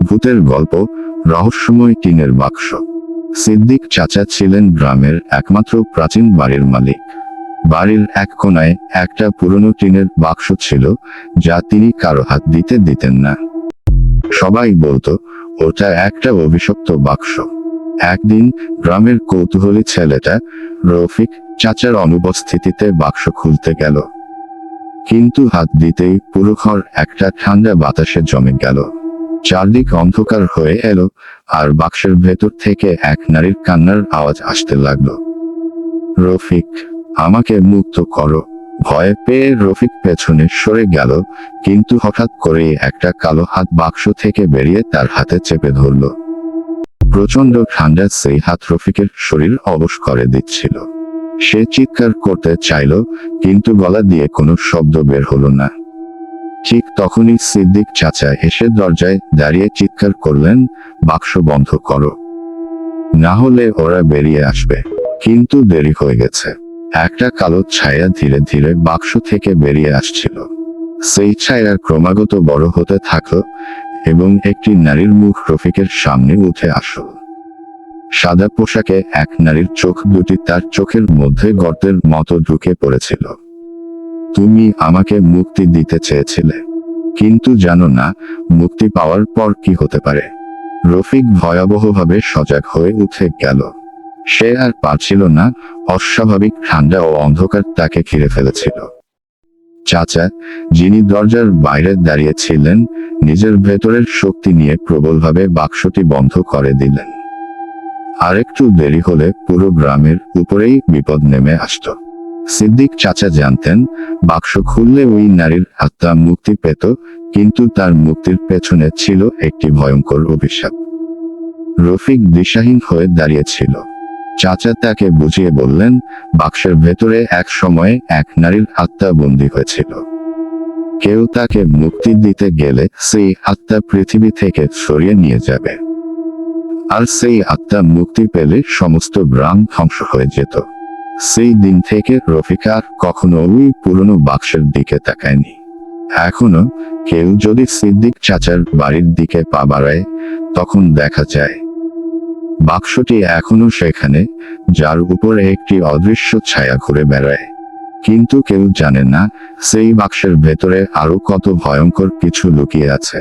ভূতের গল্প, রহস্যময় টিনের বাক্স। সিদ্দিক চাচা ছিলেন গ্রামের একমাত্র প্রাচীন বাড়ির মালিক। বাড়ির এক কোনায় একটা পুরনো টিনের বাক্স ছিল, যা তিনি কারো হাত দিতেন না। সবাই বলতো ওটা একটা অভিশপ্ত বাক্স। একদিন গ্রামের কৌতূহলী ছেলেটা রফিক চাচার অনুপস্থিতিতে বাক্স খুলতে গেল, কিন্তু হাত দিতেই পুরো ঘর একটা ঠান্ডা বাতাসে জমে গেল। চারদিক অন্ধকার হয়ে এলো, আর বাক্সের ভেতর থেকে এক নারীর কান্নার আওয়াজ আসতে লাগলো। রফিক, আমাকে মুক্ত করো। ভয়ে পেয়ে রফিক পেছনে সরে গেল, কিন্তু হঠাৎ করেই একটা কালো হাত বাক্স থেকে বেরিয়ে তার হাতে চেপে ধরল। প্রচন্ড ঠান্ডা সেই হাত রফিকের শরীর অবশ করে দিচ্ছিল। সে চিৎকার করতে চাইল, কিন্তু গলা দিয়ে কোনো শব্দ বের হলো না। ঠিক তখনই সিদ্দিক চাচা এসে দরজায় দাঁড়িয়ে চিৎকার করলেন, বাক্স বন্ধ করো, না হলে ওরা বেরিয়ে আসবে। কিন্তু দেরি হয়ে গেছে। একটা কালো ছায়া ধীরে ধীরে বাক্স থেকে বেরিয়ে আসছিল। সেই ছায়া ক্রমাগত বড় হতে থাকলো, এবং একটি নারীর মুখ রফিকের সামনে উঠে আসলো। সাদা পোশাকে এক নারীর চোখ দুটি তার চোখের মধ্যে গর্তের মতো ঢুকে পড়েছিল। তুমি আমাকে মুক্তি দিতে চেয়েছিলে, কিন্তু জানো না মুক্তি পাওয়ার পর কি হতে পারে। রফিক ভয়াবহভাবে সজাগ হয়ে উঠে গেল। সে আর পারছিল না, অস্বাভাবিক ঠান্ডা ও অন্ধকার তাকে ঘিরে ফেলেছিল। চাচা, যিনি দরজার বাইরে দাঁড়িয়ে ছিলেন, নিজের ভেতরের শক্তি নিয়ে প্রবলভাবে বাক্সটি বন্ধ করে দিলেন। আরেকটু দেরি হলে পুরো গ্রামের উপরেই বিপদ নেমে আসত। সিদ্দিক চাচা জানতেন, বাক্স খুললে ওই নারীর আত্মা মুক্তি পেত, কিন্তু তার মুক্তির পেছনে ছিল একটি ভয়ঙ্কর অভিশাপ। রফিক দিশাহীন হয়ে দাঁড়িয়েছিল। চাচা তাকে বুঝিয়ে বললেন, বাক্সের ভেতরে এক সময়ে এক নারীর আত্মা বন্দী হয়েছিল। কেউ তাকে মুক্তি দিতে গেলে সেই আত্মা পৃথিবী থেকে সরিয়ে নিয়ে যাবে, আর সেই আত্মা মুক্তি পেলে সমস্ত গ্রাম ধ্বংস হয়ে যেত। সেই দিন থেকে রফিক আর কখনো ওই পুরনো বাক্সের দিকে তাকায়নি। এখনো কেউ যদি সিদ্দিক চাচার বাড়ির দিকে পা বাড়ায়, তখন দেখা যায় বাক্সটি এখনো সেখানে, যার উপরে একটি অদৃশ্য ছায়া ঘুরে বেড়ায়। কিন্তু কেউ জানে না সেই বাক্সের ভেতরে আরো কত ভয়ঙ্কর কিছু লুকিয়ে আছে।